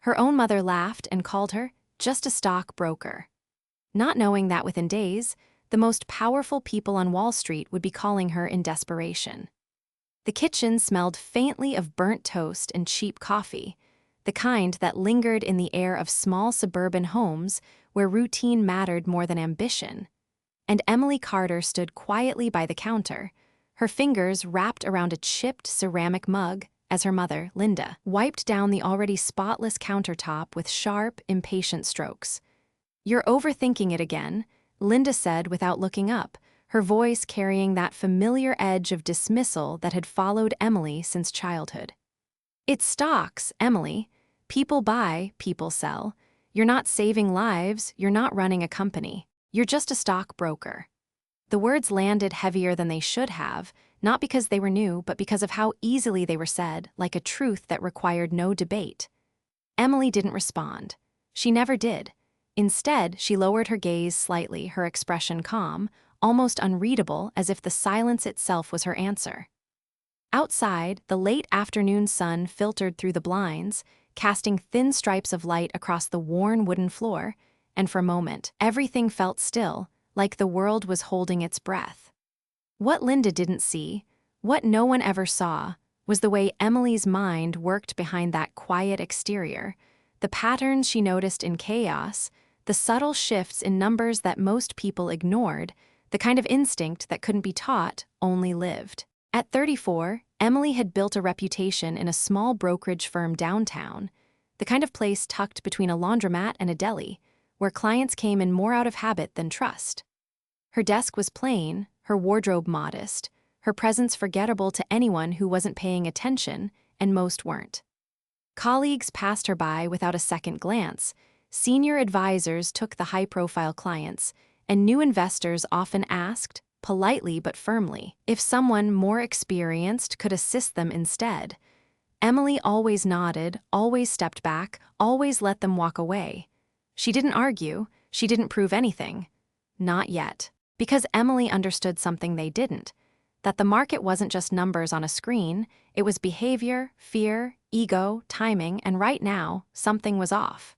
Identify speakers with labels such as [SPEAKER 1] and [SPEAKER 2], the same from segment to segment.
[SPEAKER 1] Her own mother laughed and called her just a stockbroker, not knowing that within days, the most powerful people on Wall Street would be calling her in desperation. The kitchen smelled faintly of burnt toast and cheap coffee, the kind that lingered in the air of small suburban homes where routine mattered more than ambition. And Emily Carter stood quietly by the counter, her fingers wrapped around a chipped ceramic mug as her mother, Linda, wiped down the already spotless countertop with sharp, impatient strokes. "You're overthinking it again," Linda said without looking up, her voice carrying that familiar edge of dismissal that had followed Emily since childhood. "It's stocks, Emily. People buy, people sell. You're not saving lives, you're not running a company. You're just a stockbroker." The words landed heavier than they should have, not because they were new, but because of how easily they were said, like a truth that required no debate. Emily didn't respond. She never did. Instead, she lowered her gaze slightly, her expression calm, almost unreadable, as if the silence itself was her answer. Outside, the late afternoon sun filtered through the blinds, casting thin stripes of light across the worn wooden floor, and for a moment, everything felt still, like the world was holding its breath. What Linda didn't see, what no one ever saw, was the way Emily's mind worked behind that quiet exterior, the patterns she noticed in chaos, the subtle shifts in numbers that most people ignored, the kind of instinct that couldn't be taught, only lived. At 34, Emily had built a reputation in a small brokerage firm downtown, the kind of place tucked between a laundromat and a deli, where clients came in more out of habit than trust. Her desk was plain, her wardrobe modest, her presence forgettable to anyone who wasn't paying attention, and most weren't. Colleagues passed her by without a second glance, senior advisors took the high-profile clients, and new investors often asked, politely but firmly, if someone more experienced could assist them instead. Emily always nodded, always stepped back, always let them walk away. She didn't argue, she didn't prove anything. Not yet. Because Emily understood something they didn't, that the market wasn't just numbers on a screen, it was behavior, fear, ego, timing, and right now, something was off.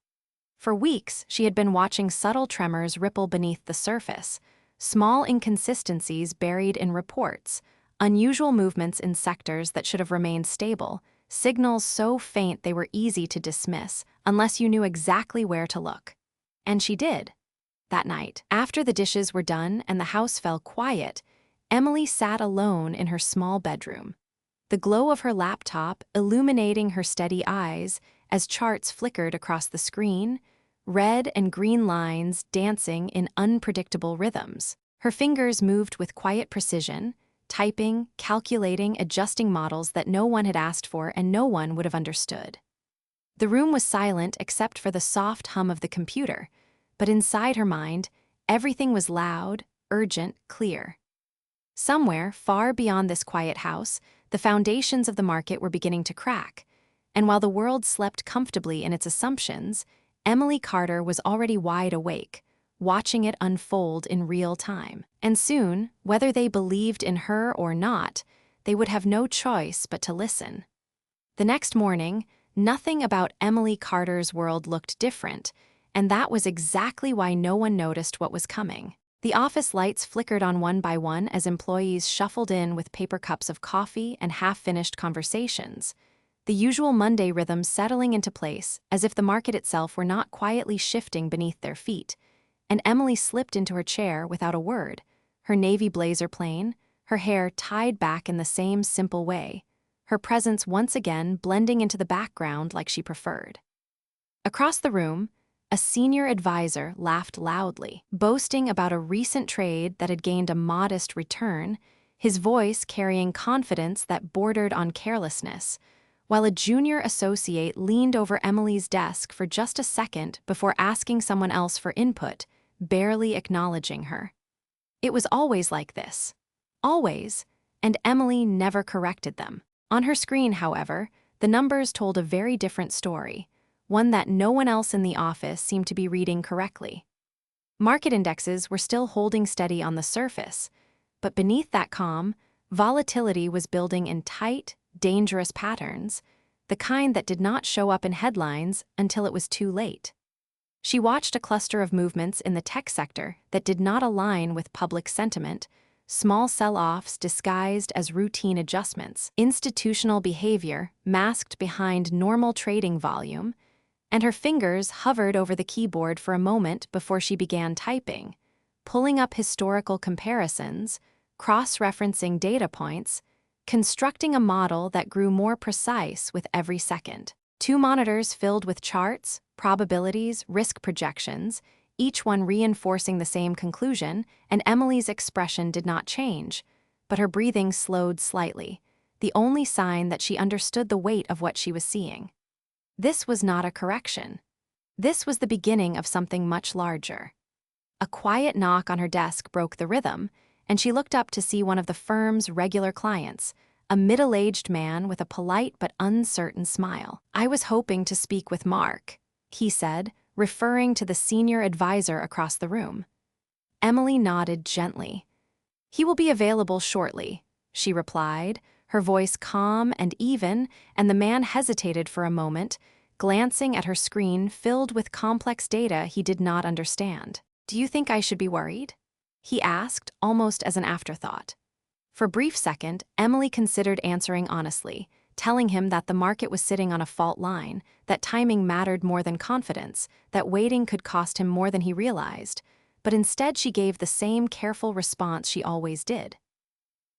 [SPEAKER 1] For weeks, she had been watching subtle tremors ripple beneath the surface, small inconsistencies buried in reports, unusual movements in sectors that should have remained stable, signals so faint they were easy to dismiss unless you knew exactly where to look. And she did. That night, after the dishes were done and the house fell quiet, Emily sat alone in her small bedroom. The glow of her laptop illuminating her steady eyes as charts flickered across the screen, red and green lines dancing in unpredictable rhythms. Her fingers moved with quiet precision, typing, calculating, adjusting models that no one had asked for and no one would have understood. The room was silent except for the soft hum of the computer, but inside her mind, everything was loud, urgent, clear. Somewhere, far beyond this quiet house, the foundations of the market were beginning to crack, and while the world slept comfortably in its assumptions, Emily Carter was already wide awake, watching it unfold in real time. And soon, whether they believed in her or not, they would have no choice but to listen. The next morning, nothing about Emily Carter's world looked different, and that was exactly why no one noticed what was coming. The office lights flickered on one by one as employees shuffled in with paper cups of coffee and half-finished conversations, the usual Monday rhythm settling into place as if the market itself were not quietly shifting beneath their feet. And Emily slipped into her chair without a word, her navy blazer plain, her hair tied back in the same simple way, her presence once again blending into the background like she preferred. Across the room, a senior advisor laughed loudly, boasting about a recent trade that had gained a modest return, his voice carrying confidence that bordered on carelessness, while a junior associate leaned over Emily's desk for just a second before asking someone else for input, barely acknowledging her. It was always like this. Always, and Emily never corrected them. On her screen, however, the numbers told a very different story, one that no one else in the office seemed to be reading correctly. Market indexes were still holding steady on the surface, but beneath that calm, volatility was building in tight, dangerous patterns, the kind that did not show up in headlines until it was too late. She watched a cluster of movements in the tech sector that did not align with public sentiment, small sell-offs disguised as routine adjustments, institutional behavior masked behind normal trading volume, and her fingers hovered over the keyboard for a moment before she began typing, pulling up historical comparisons, cross-referencing data points, constructing a model that grew more precise with every second. 2 monitors filled with charts, probabilities, risk projections, each one reinforcing the same conclusion, and Emily's expression did not change, but her breathing slowed slightly, the only sign that she understood the weight of what she was seeing. This was not a correction. This was the beginning of something much larger. A quiet knock on her desk broke the rhythm, and she looked up to see one of the firm's regular clients, a middle-aged man with a polite but uncertain smile. "I was hoping to speak with Mark," he said, referring to the senior advisor across the room. Emily nodded gently. "He will be available shortly," she replied, her voice calm and even, and the man hesitated for a moment, glancing at her screen filled with complex data he did not understand. "Do you think I should be worried?" he asked, almost as an afterthought. For a brief second, Emily considered answering honestly, telling him that the market was sitting on a fault line, that timing mattered more than confidence, that waiting could cost him more than he realized, but instead she gave the same careful response she always did.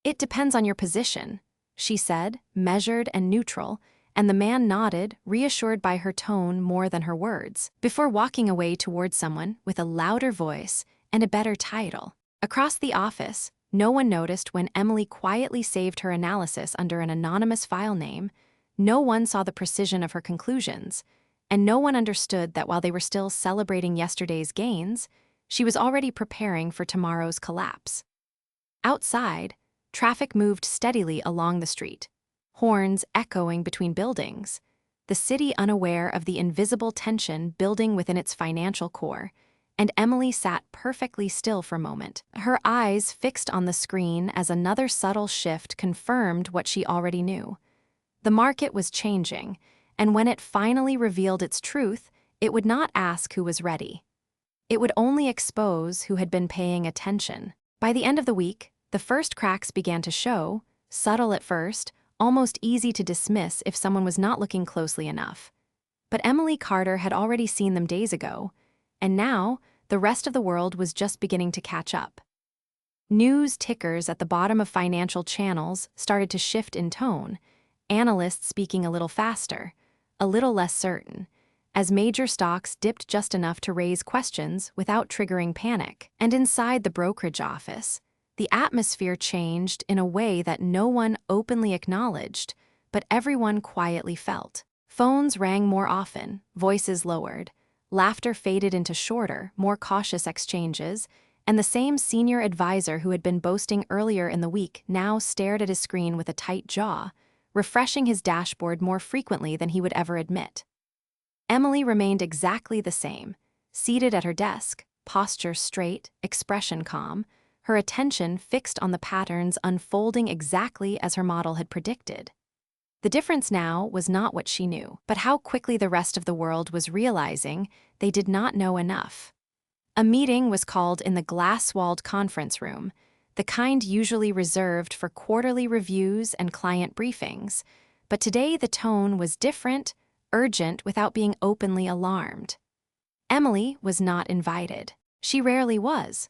[SPEAKER 1] "It depends on your position," she said, measured and neutral, and the man nodded, reassured by her tone more than her words, before walking away toward someone with a louder voice and a better title. Across the office, no one noticed when Emily quietly saved her analysis under an anonymous file name, no one saw the precision of her conclusions, and no one understood that while they were still celebrating yesterday's gains, she was already preparing for tomorrow's collapse. Outside, traffic moved steadily along the street, horns echoing between buildings, the city unaware of the invisible tension building within its financial core, and Emily sat perfectly still for a moment, her eyes fixed on the screen as another subtle shift confirmed what she already knew. The market was changing, and when it finally revealed its truth, it would not ask who was ready. It would only expose who had been paying attention. By the end of the week, the first cracks began to show, subtle at first, almost easy to dismiss if someone was not looking closely enough. But Emily Carter had already seen them days ago, and now the rest of the world was just beginning to catch up. News tickers at the bottom of financial channels started to shift in tone, analysts speaking a little faster, a little less certain, as major stocks dipped just enough to raise questions without triggering panic. And inside the brokerage office, the atmosphere changed in a way that no one openly acknowledged, but everyone quietly felt. Phones rang more often, voices lowered, laughter faded into shorter, more cautious exchanges, and the same senior advisor who had been boasting earlier in the week now stared at his screen with a tight jaw, refreshing his dashboard more frequently than he would ever admit. Emily remained exactly the same, seated at her desk, posture straight, expression calm, her attention fixed on the patterns unfolding exactly as her model had predicted. The difference now was not what she knew, but how quickly the rest of the world was realizing they did not know enough. A meeting was called in the glass-walled conference room, the kind usually reserved for quarterly reviews and client briefings, but today the tone was different, urgent without being openly alarmed. Emily was not invited. She rarely was.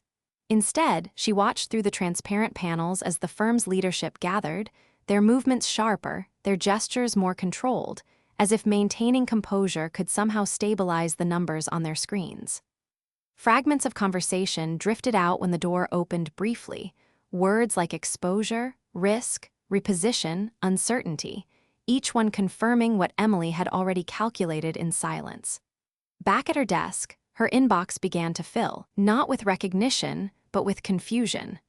[SPEAKER 1] Instead, she watched through the transparent panels as the firm's leadership gathered, their movements sharper, their gestures more controlled, as if maintaining composure could somehow stabilize the numbers on their screens. Fragments of conversation drifted out when the door opened briefly, words like exposure, risk, reposition, uncertainty, each one confirming what Emily had already calculated in silence. Back at her desk, her inbox began to fill, not with recognition, but with confusion.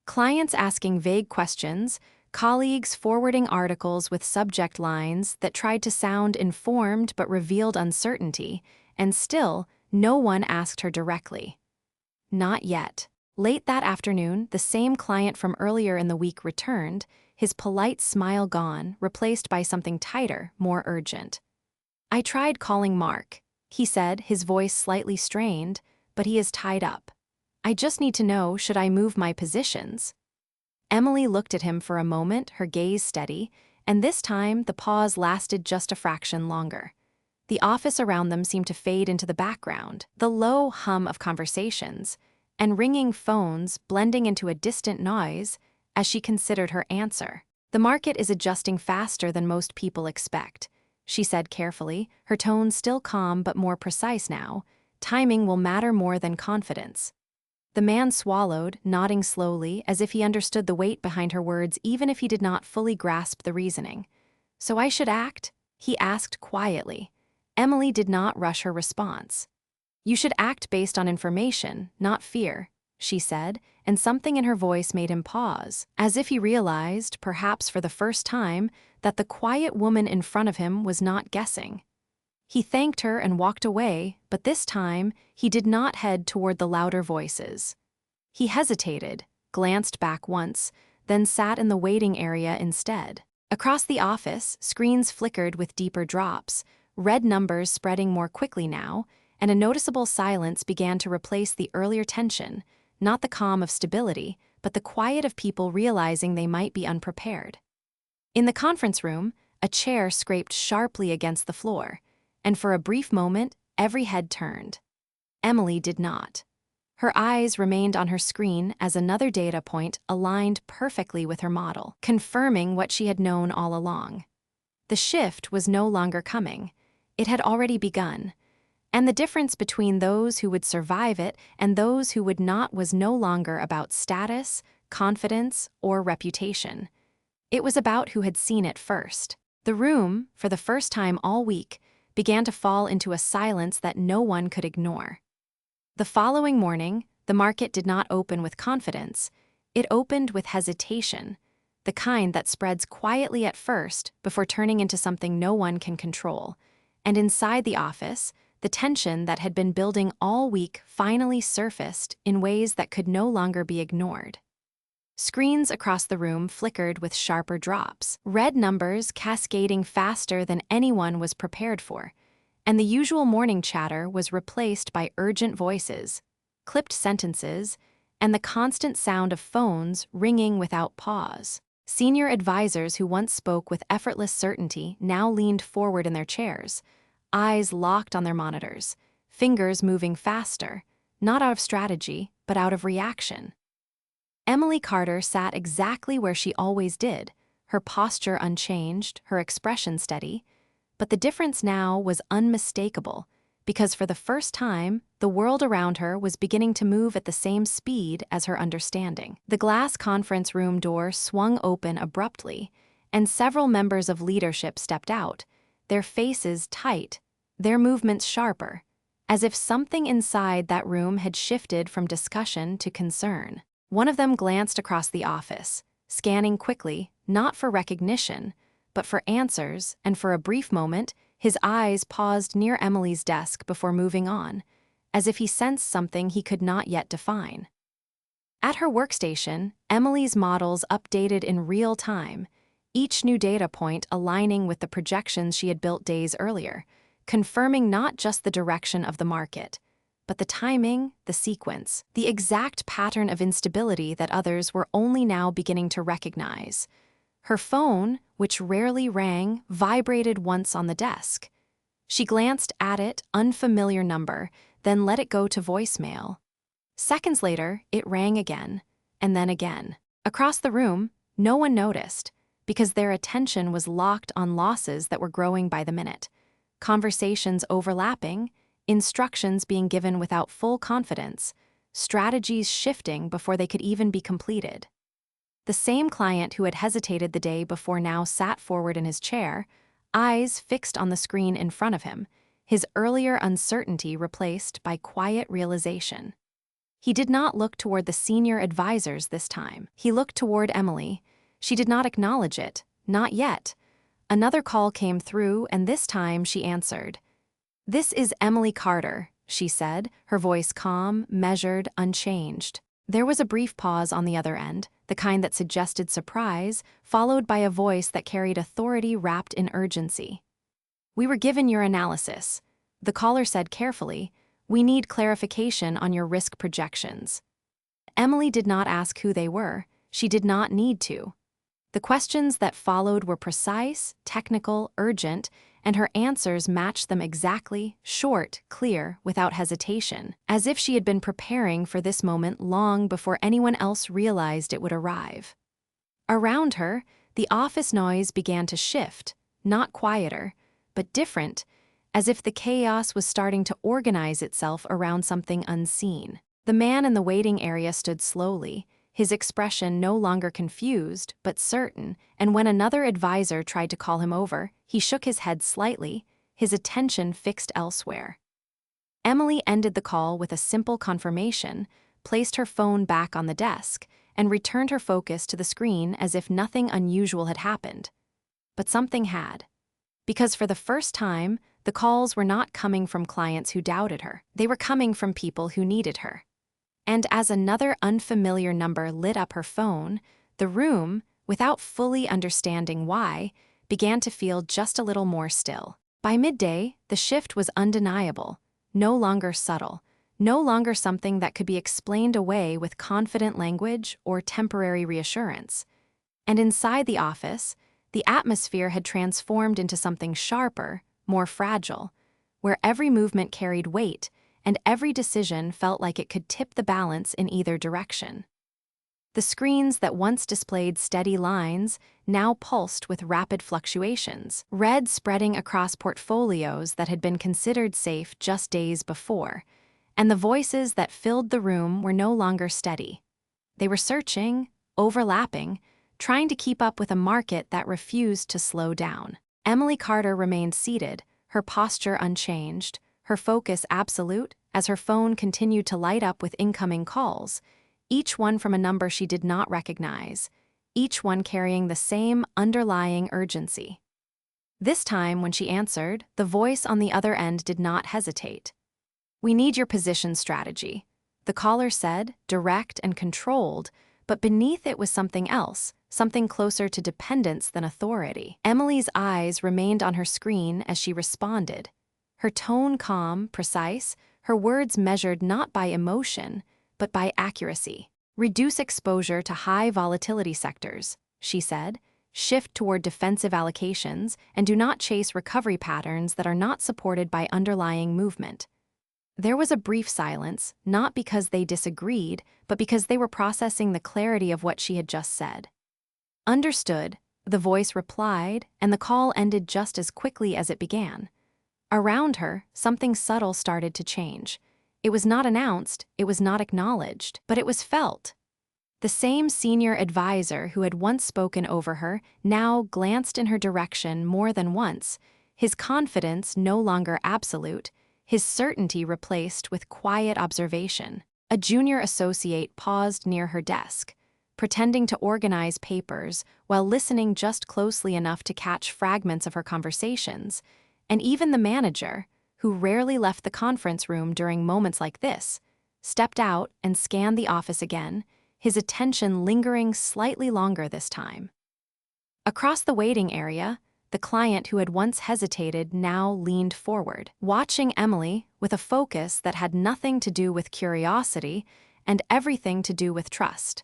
[SPEAKER 1] Clients asking vague questions, colleagues forwarding articles with subject lines that tried to sound informed but revealed uncertainty, and still, no one asked her directly. Not yet. Late that afternoon, the same client from earlier in the week returned, his polite smile gone, replaced by something tighter, more urgent. "I tried calling Mark," he said, his voice slightly strained, "but he is tied up. I just need to know, should I move my positions?" Emily looked at him for a moment, her gaze steady, and this time the pause lasted just a fraction longer. The office around them seemed to fade into the background, the low hum of conversations and ringing phones blending into a distant noise as she considered her answer. "The market is adjusting faster than most people expect," she said carefully, her tone still calm but more precise now. "Timing will matter more than confidence." The man swallowed, nodding slowly, as if he understood the weight behind her words even if he did not fully grasp the reasoning. "So I should act?" he asked quietly. Emily did not rush her response. "You should act based on information, not fear," she said, and something in her voice made him pause, as if he realized, perhaps for the first time, that the quiet woman in front of him was not guessing. He thanked her and walked away, but this time, he did not head toward the louder voices. He hesitated, glanced back once, then sat in the waiting area instead. Across the office, screens flickered with deeper drops, red numbers spreading more quickly now, and a noticeable silence began to replace the earlier tension, not the calm of stability, but the quiet of people realizing they might be unprepared. In the conference room, a chair scraped sharply against the floor, and for a brief moment, every head turned. Emily did not. Her eyes remained on her screen as another data point aligned perfectly with her model, confirming what she had known all along. The shift was no longer coming. It had already begun. And the difference between those who would survive it and those who would not was no longer about status, confidence, or reputation. It was about who had seen it first. The room, for the first time all week, began to fall into a silence that no one could ignore. The following morning, the market did not open with confidence. It opened with hesitation, the kind that spreads quietly at first before turning into something no one can control. And inside the office, the tension that had been building all week finally surfaced in ways that could no longer be ignored. Screens across the room flickered with sharper drops, red numbers cascading faster than anyone was prepared for, and the usual morning chatter was replaced by urgent voices, clipped sentences, and the constant sound of phones ringing without pause. Senior advisors who once spoke with effortless certainty now leaned forward in their chairs, eyes locked on their monitors, fingers moving faster, not out of strategy, but out of reaction. Emily Carter sat exactly where she always did, her posture unchanged, her expression steady, but the difference now was unmistakable, because for the first time, the world around her was beginning to move at the same speed as her understanding. The glass conference room door swung open abruptly, and several members of leadership stepped out, their faces tight, their movements sharper, as if something inside that room had shifted from discussion to concern. One of them glanced across the office, scanning quickly, not for recognition, but for answers, and for a brief moment, his eyes paused near Emily's desk before moving on, as if he sensed something he could not yet define. At her workstation, Emily's models updated in real time, each new data point aligning with the projections she had built days earlier, confirming not just the direction of the market, but the timing, the sequence, the exact pattern of instability that others were only now beginning to recognize. Her phone, which rarely rang, vibrated once on the desk. She glanced at it, unfamiliar number, then let it go to voicemail. Seconds later, it rang again, and then again. Across the room, no one noticed, because their attention was locked on losses that were growing by the minute, conversations overlapping, instructions being given without full confidence, strategies shifting before they could even be completed. The same client who had hesitated the day before now sat forward in his chair, eyes fixed on the screen in front of him, his earlier uncertainty replaced by quiet realization. He did not look toward the senior advisors this time. He looked toward Emily. She did not acknowledge it, not yet. Another call came through, and this time she answered. "This is Emily Carter," she said, her voice calm, measured, unchanged. There was a brief pause on the other end, the kind that suggested surprise, followed by a voice that carried authority wrapped in urgency. "We were given your analysis," the caller said carefully. "We need clarification on your risk projections." Emily did not ask who they were. She did not need to. The questions that followed were precise, technical, urgent, and her answers matched them exactly, short, clear, without hesitation, as if she had been preparing for this moment long before anyone else realized it would arrive. Around her, the office noise began to shift, not quieter, but different, as if the chaos was starting to organize itself around something unseen. The man in the waiting area stood slowly, his expression no longer confused, but certain, and when another advisor tried to call him over, he shook his head slightly, his attention fixed elsewhere. Emily ended the call with a simple confirmation, placed her phone back on the desk, and returned her focus to the screen as if nothing unusual had happened. But something had. Because for the first time, the calls were not coming from clients who doubted her. They were coming from people who needed her. And as another unfamiliar number lit up her phone, the room, without fully understanding why, began to feel just a little more still. By midday, the shift was undeniable, no longer subtle, no longer something that could be explained away with confident language or temporary reassurance. And inside the office, the atmosphere had transformed into something sharper, more fragile, where every movement carried weight, and every decision felt like it could tip the balance in either direction. The screens that once displayed steady lines now pulsed with rapid fluctuations, red spreading across portfolios that had been considered safe just days before, and the voices that filled the room were no longer steady. They were searching, overlapping, trying to keep up with a market that refused to slow down. Emily Carter remained seated, her posture unchanged, her focus absolute, as her phone continued to light up with incoming calls, each one from a number she did not recognize, each one carrying the same underlying urgency. This time, when she answered, the voice on the other end did not hesitate. "We need your position strategy," the caller said, direct and controlled, but beneath it was something else, something closer to dependence than authority. Emily's eyes remained on her screen as she responded. Her tone calm, precise, her words measured not by emotion, but by accuracy. "Reduce exposure to high volatility sectors," she said. "Shift toward defensive allocations, and do not chase recovery patterns that are not supported by underlying movement." There was a brief silence, not because they disagreed, but because they were processing the clarity of what she had just said. "Understood," the voice replied, and the call ended just as quickly as it began. Around her, something subtle started to change. It was not announced, it was not acknowledged, but it was felt. The same senior advisor who had once spoken over her now glanced in her direction more than once, his confidence no longer absolute, his certainty replaced with quiet observation. A junior associate paused near her desk, pretending to organize papers while listening just closely enough to catch fragments of her conversations, and even the manager, who rarely left the conference room during moments like this, stepped out and scanned the office again, his attention lingering slightly longer this time. Across the waiting area, the client who had once hesitated now leaned forward, watching Emily with a focus that had nothing to do with curiosity and everything to do with trust.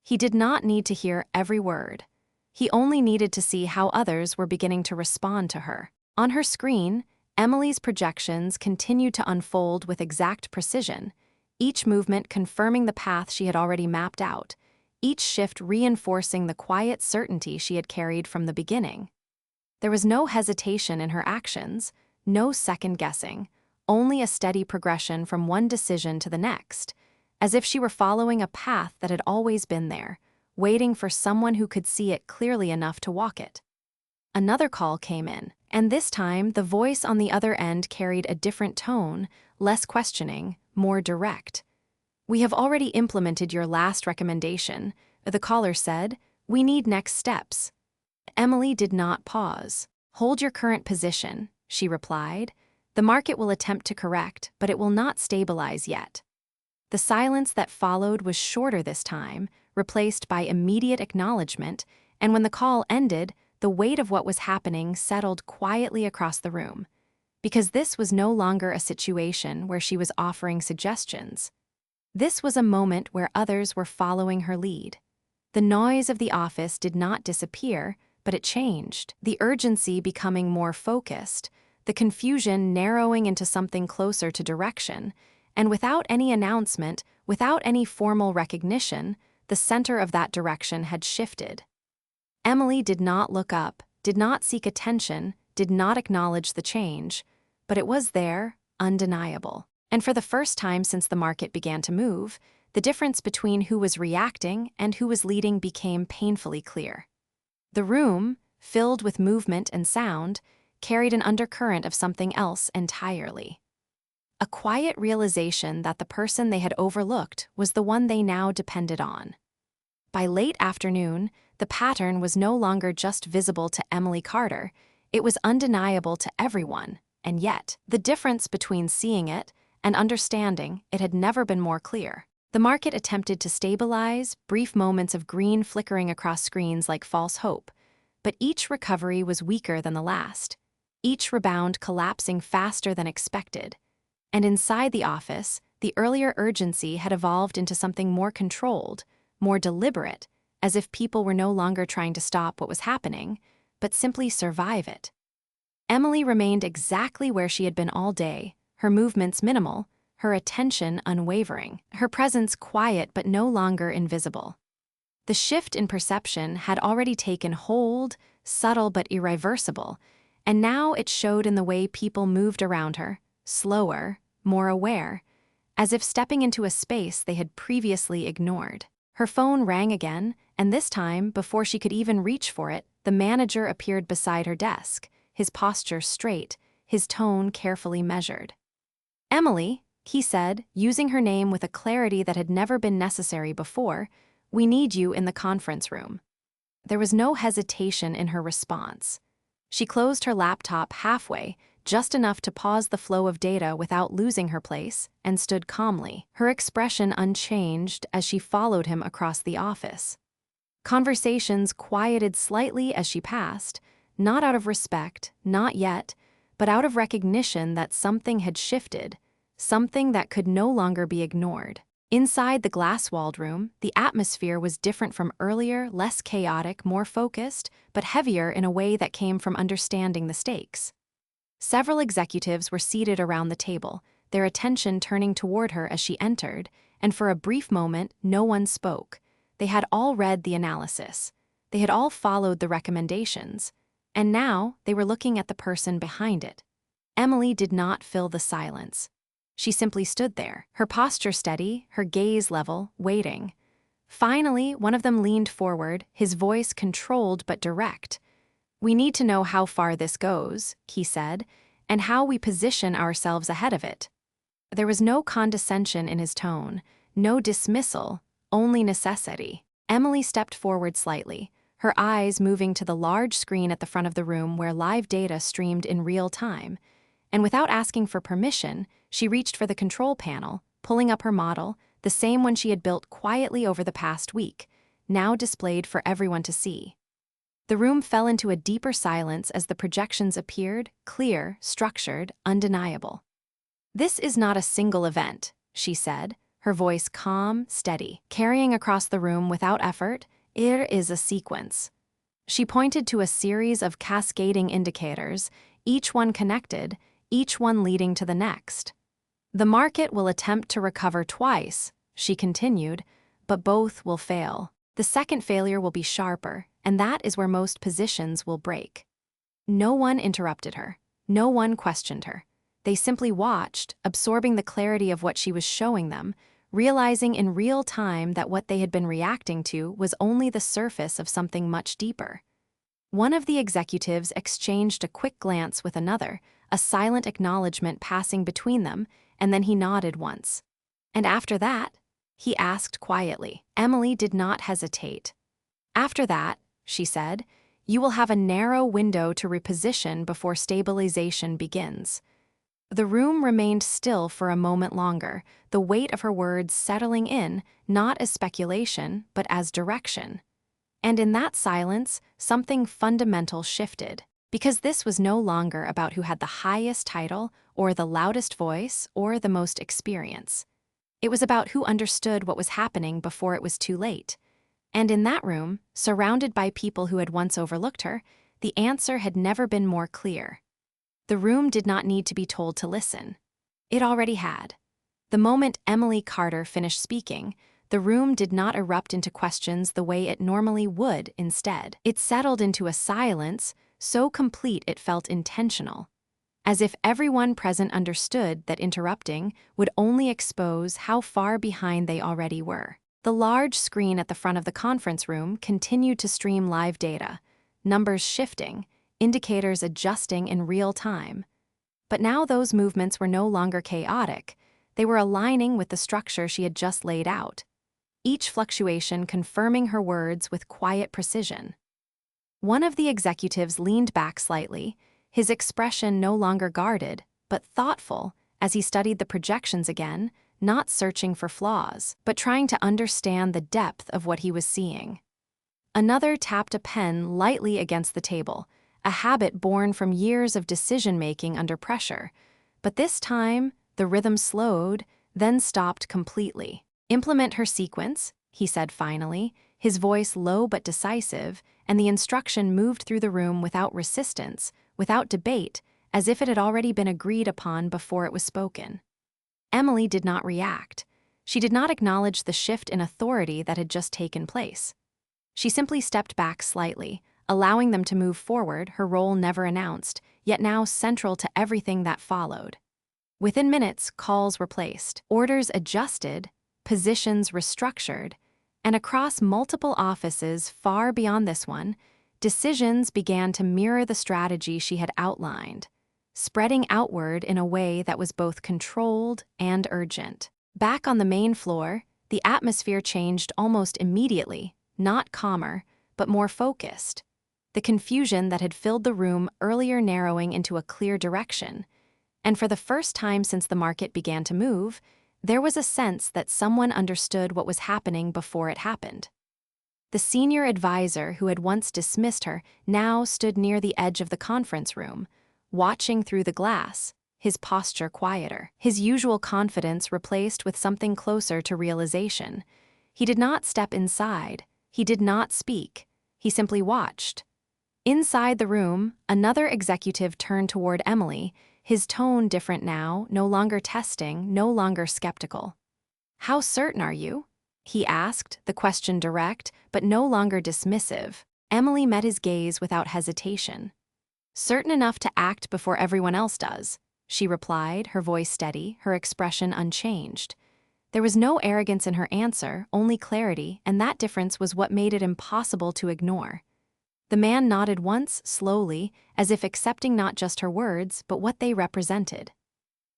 [SPEAKER 1] He did not need to hear every word. He only needed to see how others were beginning to respond to her. On her screen, Emily's projections continued to unfold with exact precision, each movement confirming the path she had already mapped out, each shift reinforcing the quiet certainty she had carried from the beginning. There was no hesitation in her actions, no second-guessing, only a steady progression from one decision to the next, as if she were following a path that had always been there, waiting for someone who could see it clearly enough to walk it. Another call came in, and this time the voice on the other end carried a different tone, less questioning, more direct. "We have already implemented your last recommendation," the caller said. "We need next steps." Emily did not pause. "Hold your current position," she replied. "The market will attempt to correct, but it will not stabilize yet." The silence that followed was shorter this time, replaced by immediate acknowledgement, and when the call ended, the weight of what was happening settled quietly across the room. Because this was no longer a situation where she was offering suggestions. This was a moment where others were following her lead. The noise of the office did not disappear, but it changed, the urgency becoming more focused, the confusion narrowing into something closer to direction, and without any announcement, without any formal recognition, the center of that direction had shifted. Emily did not look up, did not seek attention, did not acknowledge the change, but it was there, undeniable. And for the first time since the market began to move, the difference between who was reacting and who was leading became painfully clear. The room, filled with movement and sound, carried an undercurrent of something else entirely. A quiet realization that the person they had overlooked was the one they now depended on. By late afternoon, the pattern was no longer just visible to Emily Carter, it was undeniable to everyone, and yet, the difference between seeing it and understanding it had never been more clear. The market attempted to stabilize, brief moments of green flickering across screens like false hope, but each recovery was weaker than the last, each rebound collapsing faster than expected. And inside the office, the earlier urgency had evolved into something more controlled, more deliberate, as if people were no longer trying to stop what was happening, but simply survive it. Emily remained exactly where she had been all day, her movements minimal, her attention unwavering, her presence quiet but no longer invisible. The shift in perception had already taken hold, subtle but irreversible, and now it showed in the way people moved around her, slower, more aware, as if stepping into a space they had previously ignored. Her phone rang again, and this time, before she could even reach for it, the manager appeared beside her desk, his posture straight, his tone carefully measured. "Emily," he said, using her name with a clarity that had never been necessary before, "we need you in the conference room." There was no hesitation in her response. She closed her laptop halfway, just enough to pause the flow of data without losing her place, and stood calmly, her expression unchanged as she followed him across the office. Conversations quieted slightly as she passed, not out of respect, not yet, but out of recognition that something had shifted, something that could no longer be ignored. Inside the glass-walled room, the atmosphere was different from earlier, less chaotic, more focused, but heavier in a way that came from understanding the stakes. Several executives were seated around the table, their attention turning toward her as she entered, and for a brief moment, no one spoke. They had all read the analysis. They had all followed the recommendations. And now, they were looking at the person behind it. Emily did not fill the silence. She simply stood there, her posture steady, her gaze level, waiting. Finally, one of them leaned forward, his voice controlled but direct. "We need to know how far this goes," he said, "and how we position ourselves ahead of it." There was no condescension in his tone, no dismissal, only necessity. Emily stepped forward slightly, her eyes moving to the large screen at the front of the room where live data streamed in real time, and without asking for permission, she reached for the control panel, pulling up her model, the same one she had built quietly over the past week, now displayed for everyone to see. The room fell into a deeper silence as the projections appeared, clear, structured, undeniable. "This is not a single event," she said, her voice calm, steady, carrying across the room without effort. "It is a sequence." She pointed to a series of cascading indicators, each one connected, each one leading to the next. "The market will attempt to recover twice," she continued, "but both will fail. The second failure will be sharper, and that is where most positions will break." No one interrupted her. No one questioned her. They simply watched, absorbing the clarity of what she was showing them, realizing in real time that what they had been reacting to was only the surface of something much deeper. One of the executives exchanged a quick glance with another, a silent acknowledgement passing between them, and then he nodded once. "And after that?" he asked quietly. Emily did not hesitate. "After that," she said, "you will have a narrow window to reposition before stabilization begins." The room remained still for a moment longer, the weight of her words settling in, not as speculation, but as direction. And in that silence, something fundamental shifted. Because this was no longer about who had the highest title, or the loudest voice, or the most experience. It was about who understood what was happening before it was too late. And in that room, surrounded by people who had once overlooked her, the answer had never been more clear. The room did not need to be told to listen. It already had. The moment Emily Carter finished speaking, the room did not erupt into questions the way it normally would instead. It settled into a silence so complete it felt intentional, as if everyone present understood that interrupting would only expose how far behind they already were. The large screen at the front of the conference room continued to stream live data, numbers shifting, indicators adjusting in real time. But now those movements were no longer chaotic. They were aligning with the structure she had just laid out, each fluctuation confirming her words with quiet precision. One of the executives leaned back slightly, his expression no longer guarded, but thoughtful, as he studied the projections again, not searching for flaws, but trying to understand the depth of what he was seeing. Another tapped a pen lightly against the table, a habit born from years of decision-making under pressure. But this time, the rhythm slowed, then stopped completely. "Implement her sequence," he said finally, his voice low but decisive, and the instruction moved through the room without resistance, without debate, as if it had already been agreed upon before it was spoken. Emily did not react. She did not acknowledge the shift in authority that had just taken place. She simply stepped back slightly, allowing them to move forward, her role never announced, yet now central to everything that followed. Within minutes, calls were placed, orders adjusted, positions restructured, and across multiple offices far beyond this one, decisions began to mirror the strategy she had outlined, spreading outward in a way that was both controlled and urgent. Back on the main floor, the atmosphere changed almost immediately, not calmer, but more focused. The confusion that had filled the room earlier narrowing into a clear direction, and for the first time since the market began to move, there was a sense that someone understood what was happening before it happened. The senior advisor who had once dismissed her now stood near the edge of the conference room, watching through the glass, his posture quieter, his usual confidence replaced with something closer to realization. He did not step inside, he did not speak, he simply watched. Inside the room, another executive turned toward Emily, his tone different now, no longer testing, no longer skeptical. "How certain are you?" he asked, the question direct, but no longer dismissive. Emily met his gaze without hesitation. "Certain enough to act before everyone else does," she replied, her voice steady, her expression unchanged. There was no arrogance in her answer, only clarity, and that difference was what made it impossible to ignore. The man nodded once, slowly, as if accepting not just her words, but what they represented.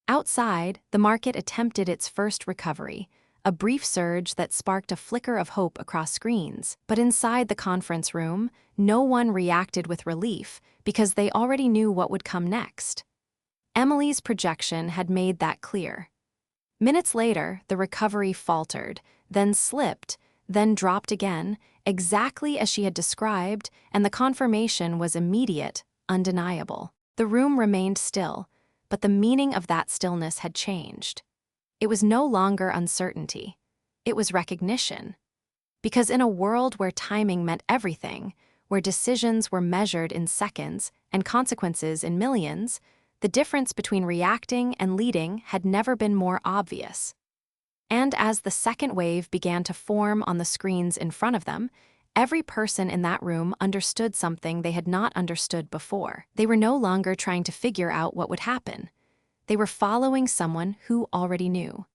[SPEAKER 1] Outside, the market attempted its first recovery, a brief surge that sparked a flicker of hope across screens. But inside the conference room, no one reacted with relief because they already knew what would come next. Emily's projection had made that clear. Minutes later, the recovery faltered, then slipped, then dropped again, exactly as she had described, and the confirmation was immediate, undeniable. The room remained still, but the meaning of that stillness had changed. It was no longer uncertainty. It was recognition. Because in a world where timing meant everything, where decisions were measured in seconds and consequences in millions, the difference between reacting and leading had never been more obvious. And as the second wave began to form on the screens in front of them, every person in that room understood something they had not understood before. They were no longer trying to figure out what would happen. They were following someone who already knew.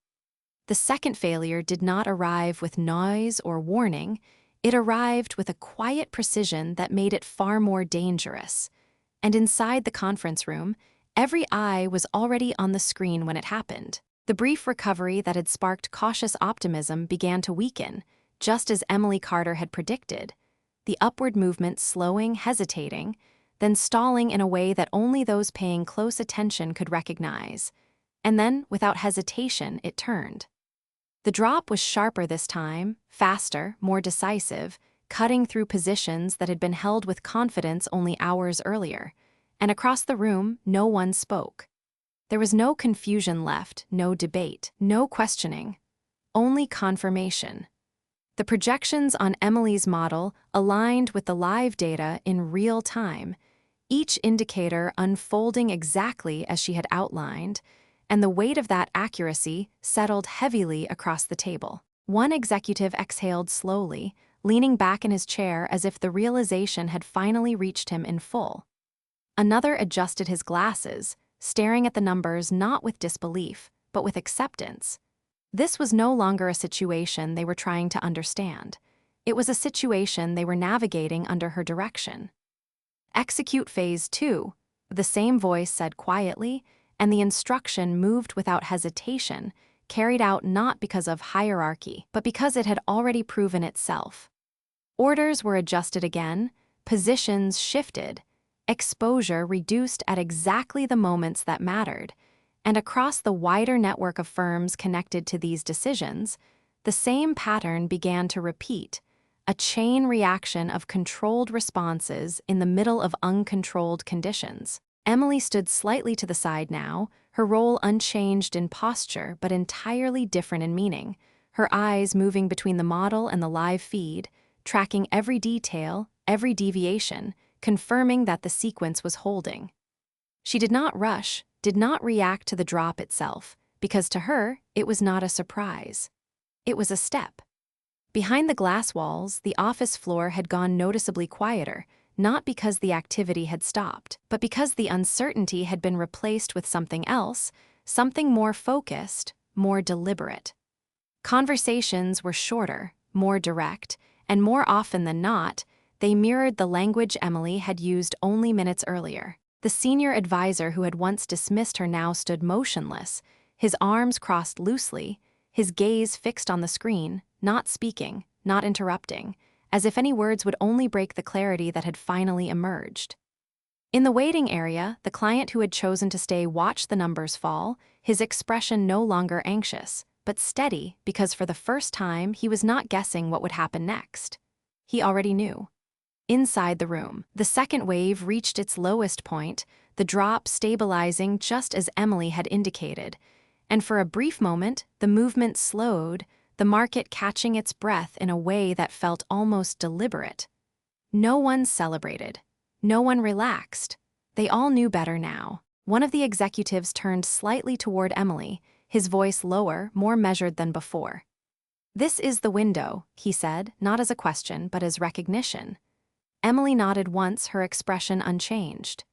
[SPEAKER 1] The second failure did not arrive with noise or warning. It arrived with a quiet precision that made it far more dangerous. And inside the conference room, every eye was already on the screen when it happened. The brief recovery that had sparked cautious optimism began to weaken, just as Emily Carter had predicted, the upward movement slowing, hesitating, then stalling in a way that only those paying close attention could recognize. And then, without hesitation, it turned. The drop was sharper this time, faster, more decisive, cutting through positions that had been held with confidence only hours earlier. And across the room, no one spoke. There was no confusion left, no debate, no questioning, only confirmation. The projections on Emily's model aligned with the live data in real time, each indicator unfolding exactly as she had outlined, and the weight of that accuracy settled heavily across the table. One executive exhaled slowly, leaning back in his chair as if the realization had finally reached him in full. Another adjusted his glasses, staring at the numbers not with disbelief, but with acceptance. This was no longer a situation they were trying to understand. It was a situation they were navigating under her direction. "Execute phase 2, the same voice said quietly, and the instruction moved without hesitation, carried out not because of hierarchy, but because it had already proven itself. Orders were adjusted again, positions shifted, exposure reduced at exactly the moments that mattered, and across the wider network of firms connected to these decisions, the same pattern began to repeat, a chain reaction of controlled responses in the middle of uncontrolled conditions. Emily stood slightly to the side now, her role unchanged in posture but entirely different in meaning, her eyes moving between the model and the live feed, tracking every detail, every deviation, confirming that the sequence was holding. She did not rush, did not react to the drop itself, because to her, it was not a surprise. It was a step. Behind the glass walls, the office floor had gone noticeably quieter, not because the activity had stopped, but because the uncertainty had been replaced with something else, something more focused, more deliberate. Conversations were shorter, more direct, and more often than not, they mirrored the language Emily had used only minutes earlier. The senior advisor who had once dismissed her now stood motionless, his arms crossed loosely, his gaze fixed on the screen, not speaking, not interrupting, as if any words would only break the clarity that had finally emerged. In the waiting area, the client who had chosen to stay watched the numbers fall, his expression no longer anxious, but steady because for the first time he was not guessing what would happen next. He already knew. Inside the room, the second wave reached its lowest point, the drop stabilizing just as Emily had indicated, and for a brief moment, the movement slowed, the market catching its breath in a way that felt almost deliberate. No one celebrated. No one relaxed. They all knew better now. One of the executives turned slightly toward Emily, his voice lower, more measured than before. "This is the window," he said, not as a question, but as recognition. Emily nodded once, her expression unchanged.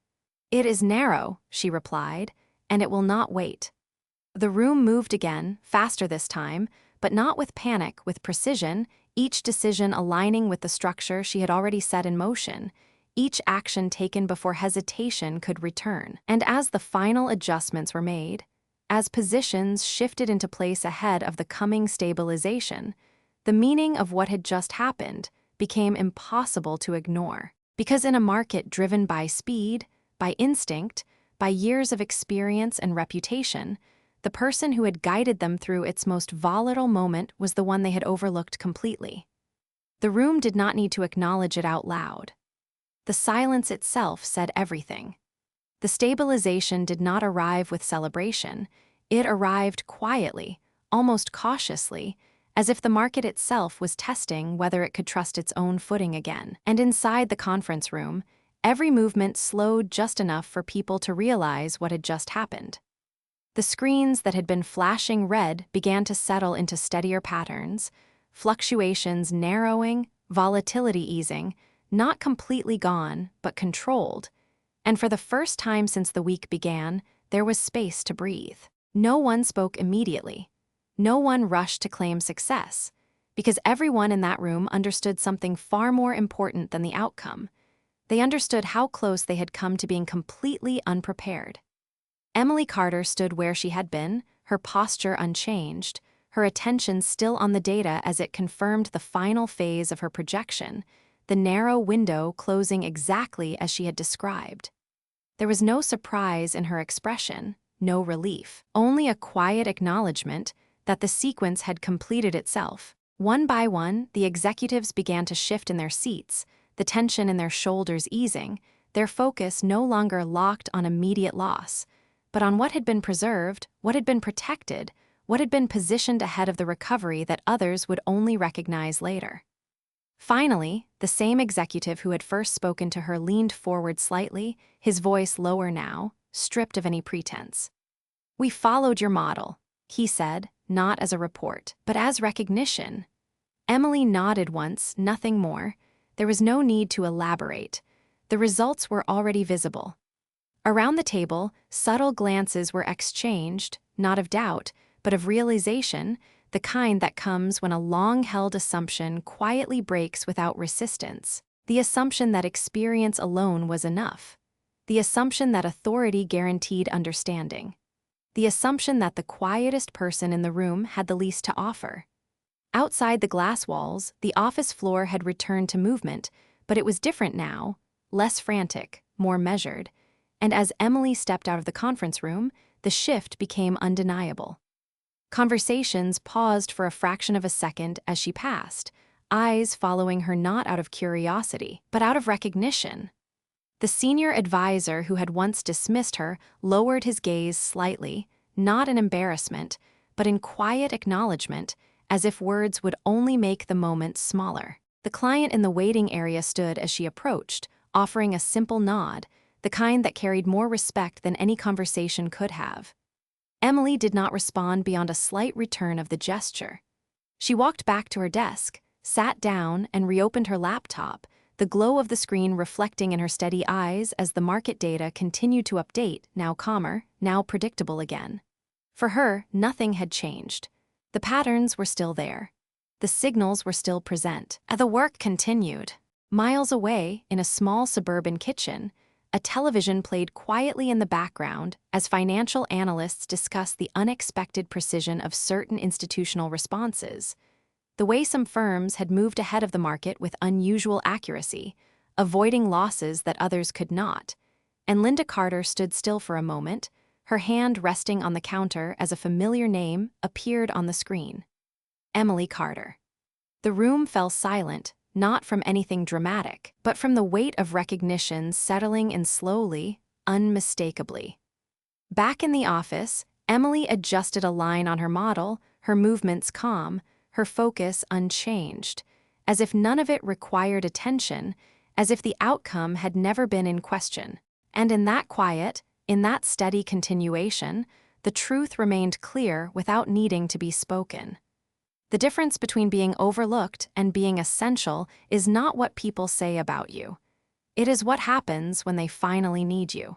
[SPEAKER 1] "It is narrow," she replied, "and it will not wait." The room moved again, faster this time, but not with panic, with precision, each decision aligning with the structure she had already set in motion, each action taken before hesitation could return. And as the final adjustments were made, as positions shifted into place ahead of the coming stabilization, the meaning of what had just happened became impossible to ignore. Because in a market driven by speed, by instinct, by years of experience and reputation, the person who had guided them through its most volatile moment was the one they had overlooked completely. The room did not need to acknowledge it out loud. The silence itself said everything. The stabilization did not arrive with celebration. It arrived quietly, almost cautiously, as if the market itself was testing whether it could trust its own footing again. And inside the conference room, every movement slowed just enough for people to realize what had just happened. The screens that had been flashing red began to settle into steadier patterns, fluctuations narrowing, volatility easing, not completely gone, but controlled. And for the first time since the week began, there was space to breathe. No one spoke immediately. No one rushed to claim success, because everyone in that room understood something far more important than the outcome. They understood how close they had come to being completely unprepared. Emily Carter stood where she had been, her posture unchanged, her attention still on the data as it confirmed the final phase of her projection, the narrow window closing exactly as she had described. There was no surprise in her expression, no relief, only a quiet acknowledgement that the sequence had completed itself. One by one, the executives began to shift in their seats, the tension in their shoulders easing, their focus no longer locked on immediate loss, but on what had been preserved, what had been protected, what had been positioned ahead of the recovery that others would only recognize later. Finally, the same executive who had first spoken to her leaned forward slightly, his voice lower now, stripped of any pretense. "We followed your model," he said, not as a report, but as recognition. Emily nodded once, nothing more. There was no need to elaborate. The results were already visible. Around the table, subtle glances were exchanged, not of doubt, but of realization, the kind that comes when a long-held assumption quietly breaks without resistance. The assumption that experience alone was enough. The assumption that authority guaranteed understanding. The assumption that the quietest person in the room had the least to offer. Outside the glass walls, the office floor had returned to movement, but it was different now, less frantic, more measured, and as Emily stepped out of the conference room, the shift became undeniable. Conversations paused for a fraction of a second as she passed, eyes following her not out of curiosity, but out of recognition. The senior advisor who had once dismissed her lowered his gaze slightly, not in embarrassment, but in quiet acknowledgement, as if words would only make the moment smaller. The client in the waiting area stood as she approached, offering a simple nod, the kind that carried more respect than any conversation could have. Emily did not respond beyond a slight return of the gesture. She walked back to her desk, sat down, and reopened her laptop, the glow of the screen reflecting in her steady eyes as the market data continued to update, now calmer, now predictable again. For her, nothing had changed. The patterns were still there. The signals were still present. And the work continued. Miles away, in a small suburban kitchen, a television played quietly in the background as financial analysts discussed the unexpected precision of certain institutional responses. The way some firms had moved ahead of the market with unusual accuracy, avoiding losses that others could not. And Linda Carter stood still for a moment, her hand resting on the counter as a familiar name appeared on the screen. Emily Carter. The room fell silent, not from anything dramatic, but from the weight of recognition settling in slowly, unmistakably. Back in the office, Emily adjusted a line on her model, her movements calm, her focus unchanged, as if none of it required attention, as if the outcome had never been in question. And in that quiet, in that steady continuation, the truth remained clear without needing to be spoken. The difference between being overlooked and being essential is not what people say about you. It is what happens when they finally need you.